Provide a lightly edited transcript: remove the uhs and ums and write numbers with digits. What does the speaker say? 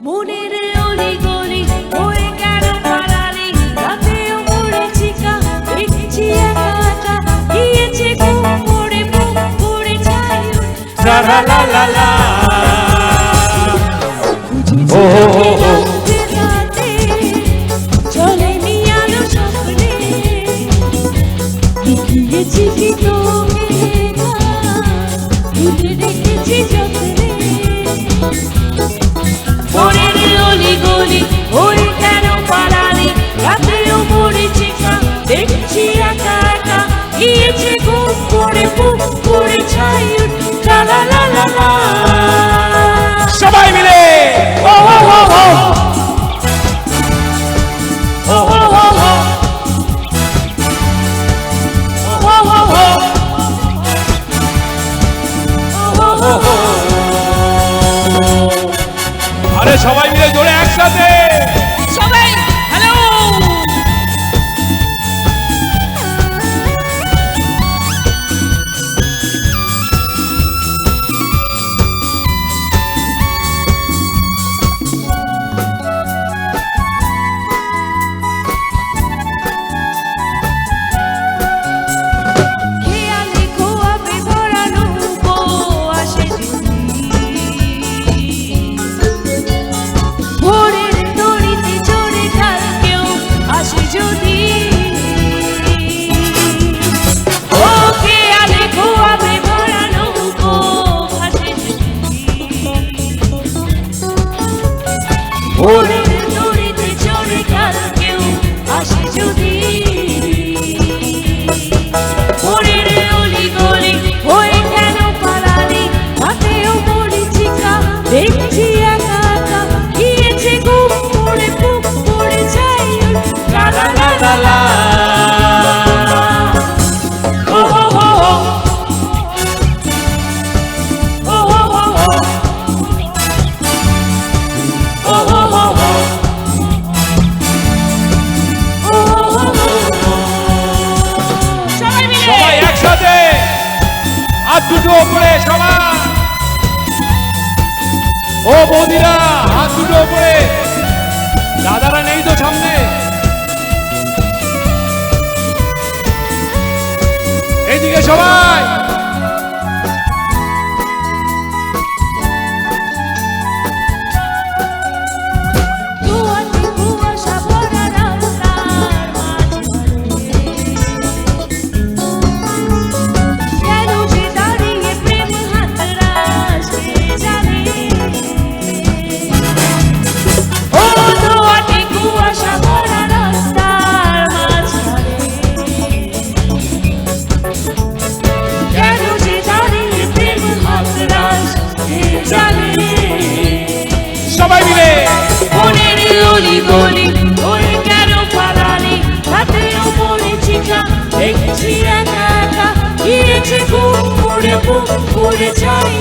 মনের অলি গলি হয়ে গেল পালালি, রাতেও মরেছি কা দেখছি একা একা, গিয়েছে ঘুম পড়ে বুক পড়ে ছাই লা লা লা লা লা। ও রাতে চলেনি আলো স্বপ্নে, গিয়েছি কি তোকে ভুলে রেখেছি যত্নে। মনের অলি গলি হয়ে কেন পালালি, রাতেও মরেছি কা দেখছি একা একা, গিয়েছে ঘুম পড়ে বুক পড়ে ছাই লা লা লা লা লা। সবাই মিলে ও হো হো হো ও হো হো হো ও হো হো হো ও হো হো। আরে সবাই মিলে জোরে একসাথে সবাই হ্যালো। খেয়ালে খোয়াবে ভরানো আসে ভোরের দড়িতে চড়ে কাল কেউ আসে যদি, ও খেয়ালে খোয়াবে ভরানো আসে ভোরের দড়িতে চড়ে কাল কেউ আসে যদি। মনের অলি গলি হয়ে কেন পালালি, রাতেও মরেছি কা দেখছি একা একা, গিয়েছে ঘুম পড়ে বুক পড়ে ছাই লা লা লা লা লা। ও হো হো হো ও হো হো হো ও হো হো হো ও হো হো হো। সবাই মিলে সবাই একসাথে হাত দুটো উপরে সবাই। ও বৌদিরা হাত দুটো উপরে, দাদারা নেই তো সামনে, এইদিকে সবাই। কুয়াশা কুয়াশা ভরা রাস্তার মাঝখানে, কেন যে দাঁড়িয়ে প্রেম হাতড়াস কে জানে। ও দুয়াটি কুয়াশা ভরা রাস্তার মাঝখানে, কেন যে দাঁড়িয়ে প্রেম হাতড়াস কে জানে। সবাই মিলে মনের অলি গলি হয়ে কেন পালালি, রাতেও মরেছি কা দেখছি একা একা, গিয়েছে ঘুম পড়ে বুক পড়ে ছাই